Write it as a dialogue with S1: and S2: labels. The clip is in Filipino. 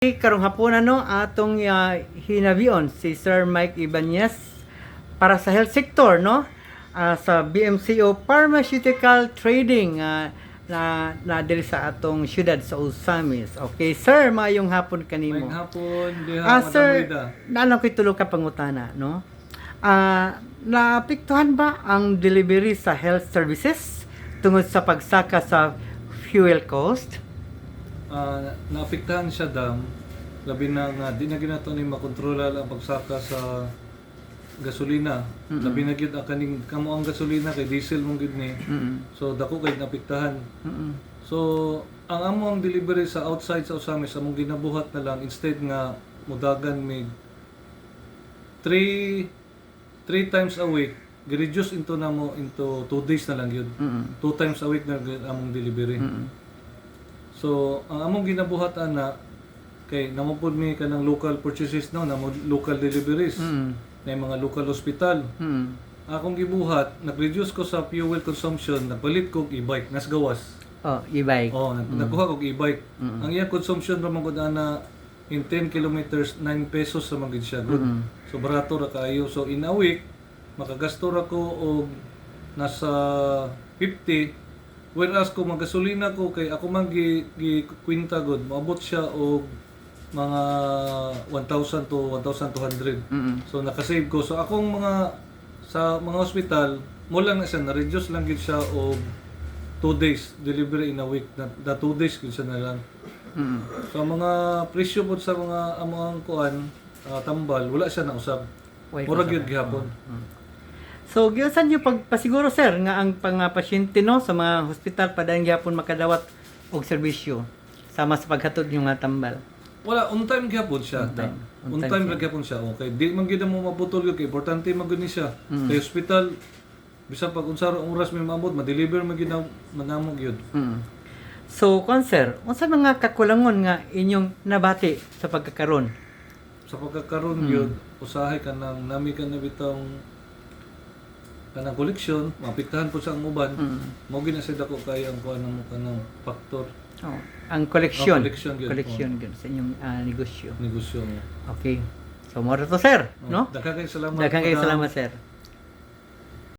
S1: Karong hapon atong hinabion si Sir Mike Ibanez para sa health sector sa BMCO Pharmaceutical Trading na diri sa atong syudad sa Osamis. Okay, sir, mayong hapon kanimo.
S2: Mayong hapon,
S1: Sir, naano ko'y tulo ka pangutana, no? Naapektuhan ba ang delivery sa health services tungod sa pagsaka sa fuel cost?
S2: Naapektahan siya dam, labi na nga di na ginato ni makontrola ang pagsaka sa gasolina. Labi na gyud ang kaning kamo ang gasolina kay diesel mong gid ni. So dako kay naapektahan. So ang amo ang delivery sa outside sa Osamis among ginabuhat na lang instead nga mudagan mig 3 times a week, gi-reduce into 2 days na lang yun. 2 times a week na among delivery. So, ang among ginabuhat ana kay namupod mi kanang local purchases namo local deliveries. Na mga local hospital. Akong gibuhat, nag-reduce ko sa fuel consumption, nagpalit ko og e-bike, nas gawas.
S1: Oh, e-bike.
S2: Oh, nagkuha ko og e-bike. Ang iyang consumption ra man gud ana in 10 kilometers 9 pesos sa magid siya. Good. So barato ra kaayo. So in a week makagasto ra ko og nasa 50. Whereas kung magasolina ko kay ako man gi-kwinta gud, maabot siya og mga 1,000 to 1,200. So nakasave ko. So akong sa mga hospital, mo lang na siya na-reduce lang gid siya og 2 days delivery in a week. Na 2 days gid siya na lang. So mga presyo po sa mga among kuan tambal, wala siya na usab. Mura gyud gihapon.
S1: So, giusan niyo pagpasiguro, sir, nga ang pasyente sa mga hospital padayong gihapon makadawat og serbisyo sama sa paghatod niyo nga tambal.
S2: Wala, on time gihapon siya. On time ra gihapon siya. Okay, di man gyud mo maputol gyud kay importante man gyud ni siya. Kay hospital bisan pag unsara oras may maabot, ma-deliver man gyud manamo gyud.
S1: So, sir, unsa mga kakulangon nga inyong nabati sa pagkakaron?
S2: Sa pagkakaron gyud, usahay kanang nami ka na bitong kanang koleksyon, maapektahan po sa ang uban. Mo gina sa dako kay ang kuan mo kanang factor.
S1: Ang koleksyon.
S2: Koleksyon
S1: gyud sa inyong negosyo.
S2: Negosyo mo.
S1: Okay. So, mo to, sir, no?
S2: Daghang kay salamat.
S1: Daghang kay salamat, sir.